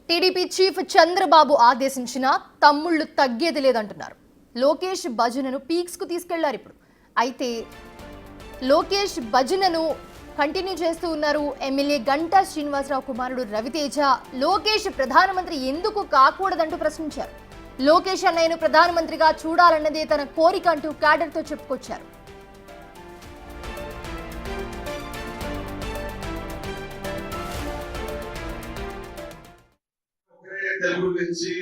TDP chief Chandrababu ఆదేశించిన తమ్ముళ్ళు తగ్గేది లేదంటున్నారు. లోకేష్ భజనను పీక్స్ కు తీసుకెళ్లారు. ఇప్పుడు అయితే లోకేష్ భజనను కంటిన్యూ చేస్తూ ఉన్నారు. ఎమ్మెల్యే గంటా శ్రీనివాసరావు కుమారుడు రవితేజ లోకేష్ ప్రధానమంత్రి ఎందుకు కాకూడదంటూ ప్రశ్నించారు. లోకేష్ అన్నయ్యను ప్రధానమంత్రిగా చూడాలన్నదే తన కోరిక అంటూ క్యాడర్తో చెప్పుకొచ్చారు. తెలుగు నుంచి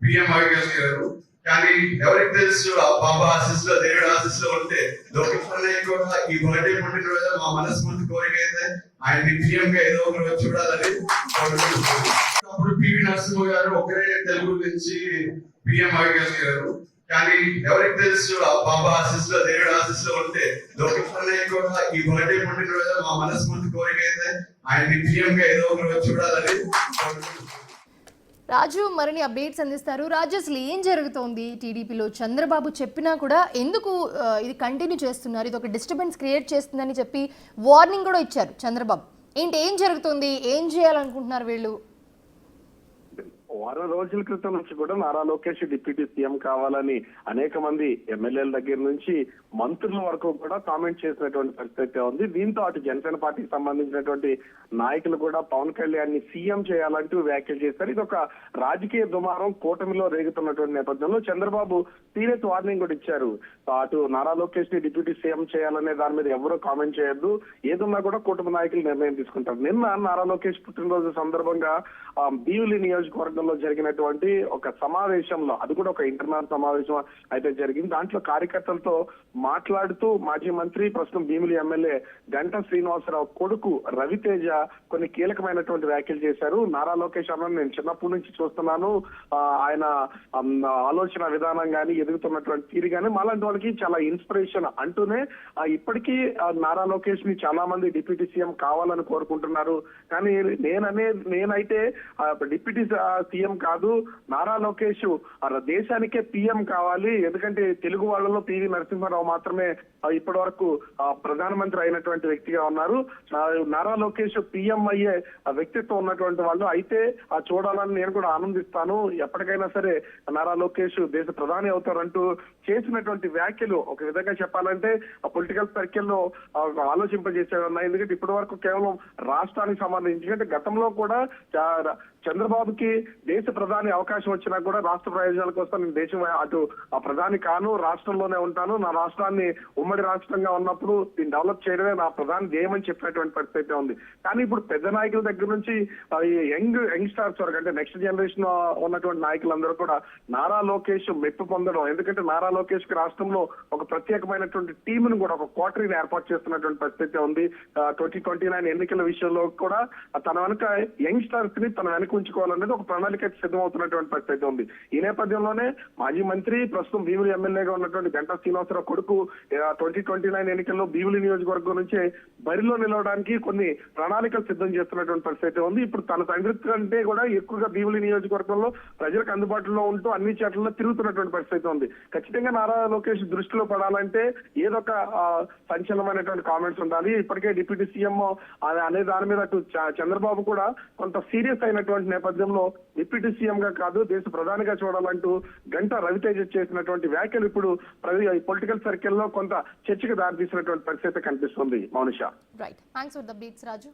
పిఎం అవ్వగలిగారు. కానీ ఎవరికి తెలుసు ఆ బాబా ఆశీస్సులో దేవుడు ఆశీస్సులో ఉంటే లోకేష్ అన్నయ్య కూడా ఈ బర్త్డే పుట్టినరోజు మా మనస్ఫూర్తి కోరిక అయితే ఆయన్ని పిఎం గా ఏదో ఒక రోజు చూడాలని. అప్పుడు పివి నరసింహ గారు ఒకరే తెలుగు నుంచి పిఎం అవ్వగలిగారు. కానీ ఎవరికి తెలుసు ఆ బాబా ఆశీస్సులో దేవుడు ఆశీస్సులో ఉంటే లోకేష్ అన్నయ్య కూడా ఈ బర్త్డే పుట్టినరోజు మా మనస్ఫూర్తి కోరిక అయితే ఆయన్ని పిఎం గా ఏదో ఒక రోజు చూడాలని. రాజు మరిన్ని అప్డేట్స్ అందిస్తారు. రాజు, అసలు ఏం జరుగుతోంది టీడీపీలో? చంద్రబాబు చెప్పినా కూడా ఎందుకు ఇది కంటిన్యూ చేస్తున్నారు? ఇది ఒక డిస్టర్బెన్స్ క్రియేట్ చేస్తుందని చెప్పి వార్నింగ్ కూడా ఇచ్చారు చంద్రబాబు. ఏం జరుగుతుంది? ఏం చేయాలనుకుంటున్నారు వీళ్ళు? వారం రోజుల క్రితం నుంచి కూడా నారా లోకేష్ డిప్యూటీ సీఎం కావాలని అనేక మంది ఎమ్మెల్యేల దగ్గర నుంచి మంత్రుల వరకు కూడా కామెంట్ చేసినటువంటి పరిస్థితి ఉంది. దీంతో అటు జనసేన పార్టీకి సంబంధించినటువంటి నాయకులు కూడా పవన్ కళ్యాణ్ ని సీఎం చేయాలంటూ వ్యాఖ్యలు చేశారు. ఇది ఒక రాజకీయ దుమారం కూటమిలో రేగుతున్నటువంటి నేపథ్యంలో చంద్రబాబు సీరియస్ వార్నింగ్ కూడా ఇచ్చారు. అటు నారా లోకేష్ ని డిప్యూటీ సీఎం చేయాలనే దాని మీద ఎవరూ కామెంట్ చేయొద్దు, ఏదున్నా కూడా కూటమి నాయకులు నిర్ణయం తీసుకుంటారు. నిన్న నారా లోకేష్ పుట్టినరోజు సందర్భంగా భీమిలి నియోజకవర్గంలో జరిగినటువంటి ఒక సమావేశంలో, అది కూడా ఒక ఇంటర్నల్ సమావేశం అయితే జరిగింది. దాంట్లో కార్యకర్తలతో మాట్లాడుతూ మాజీ మంత్రి ప్రస్తుతం భీమిలి ఎమ్మెల్యే గంటా శ్రీనివాసరావు కొడుకు రవితేజ కొన్ని కీలకమైనటువంటి వ్యాఖ్యలు చేశారు. నారా లోకేష్ అన్న నేను చిన్నప్పటి నుంచి చూస్తున్నాను, ఆయన ఆలోచన విధానం గాని ఎదుగుతున్నటువంటి తీరు గాని మాలాంటి వాళ్ళకి చాలా ఇన్స్పిరేషన్ అంటూనే ఇప్పటికీ నారా లోకేష్ ని చాలా మంది డిప్యూటీ సీఎం కావాలని కోరుకుంటున్నారు. కానీ నేనైతే డిప్యూటీ సీఎం కాదు, నారా లోకేష్ దేశానికే పీఎం కావాలి. ఎందుకంటే తెలుగు వాళ్ళలో పివి నరసింహారావు మాత్రమే ఇప్పటి వరకు ప్రధానమంత్రి అయినటువంటి వ్యక్తిగా ఉన్నారు. నారా లోకేష్ పీఎం అయ్యే వ్యక్తిత్వం ఉన్నటువంటి వాళ్ళు అయితే చూడాలని నేను కూడా ఆనందిస్తాను. ఎప్పటికైనా సరే నారా లోకేష్ దేశ ప్రధాని అవుతారంటూ చేసినటువంటి వ్యాఖ్యలు ఒక విధంగా చెప్పాలంటే పొలిటికల్ సర్కిల్లో ఆలోచింపజేసేవి ఉన్నాయి. ఎందుకంటే ఇప్పటి వరకు కేవలం రాష్ట్రానికి సంబంధించి, ఎందుకంటే గతంలో కూడా చంద్రబాబుకి దేశ ప్రధాని అవకాశం వచ్చినా కూడా రాష్ట్ర ప్రయోజనాల కోసం నేను దేశం అటు ప్రధాని కాను, రాష్ట్రంలోనే ఉంటాను, నా రాష్ట్రాన్ని ఉమ్మడి రాష్ట్రంగా ఉన్నప్పుడు దీన్ని డెవలప్ చేయడమే నా ప్రధాని ధ్యేయమని చెప్పినటువంటి పరిస్థితి ఉంది. కానీ ఇప్పుడు పెద్ద నాయకుల దగ్గర నుంచి యంగ్ స్టార్స్ వరకు, అంటే నెక్స్ట్ జనరేషన్ ఉన్నటువంటి నాయకులందరూ కూడా నారా లోకేష్ మెప్పు పొందడం, ఎందుకంటే నారా లోకేష్ కి రాష్ట్రంలో ఒక ప్రత్యేకమైనటువంటి టీంను కూడా ఒక క్వార్టరీని ఏర్పాటు చేస్తున్నటువంటి పరిస్థితి ఉంది. 2029 ఎన్నికల విషయంలో కూడా తన వెనుక యంగ్ స్టార్స్ ని తన వెనక ఉంచుకోవాలనేది ఒక ప్రణాళిక సిద్ధమవుతున్నటువంటి పరిస్థితి ఉంది. ఈ నేపథ్యంలోనే మాజీ మంత్రి ప్రస్తుతం భీమిలి ఎమ్మెల్యేగా ఉన్నటువంటి గంటా శ్రీనివాసరావు కొడుకు 2029 ఎన్నికల్లో భీమిలి నియోజకవర్గం నుంచే బరిలో నిలవడానికి కొన్ని ప్రణాళికలు సిద్ధం చేస్తున్నటువంటి పరిస్థితి ఉంది. ఇప్పుడు తన తండ్రి కంటే కూడా ఎక్కువగా భీమిలి నియోజకవర్గంలో ప్రజలకు అందుబాటులో ఉంటూ అన్ని చోట్లలో తిరుగుతున్నటువంటి పరిస్థితి ఉంది. ఖచ్చితంగా నారా లోకేష్ దృష్టిలో పడాలంటే ఏదో ఒక సంచలనమైనటువంటి కామెంట్స్ ఉండాలి. ఇప్పటికే డిప్యూటీ సీఎం అనే దాని మీద అటు చంద్రబాబు కూడా కొంత సీరియస్ అయినటువంటి నేపథ్యంలో డిప్యూటీ సీఎం గా కాదు దేశ ప్రధానిగా చూడాలంటూ గంటా రవితేజ చేసినటువంటి వ్యాఖ్యలు ఇప్పుడు పొలిటికల్ సర్కిల్ లో కొంత చర్చకు దారితీసినటువంటి పరిస్థితి కనిపిస్తుంది. Mounisha. Right, thanks for the updates Raju.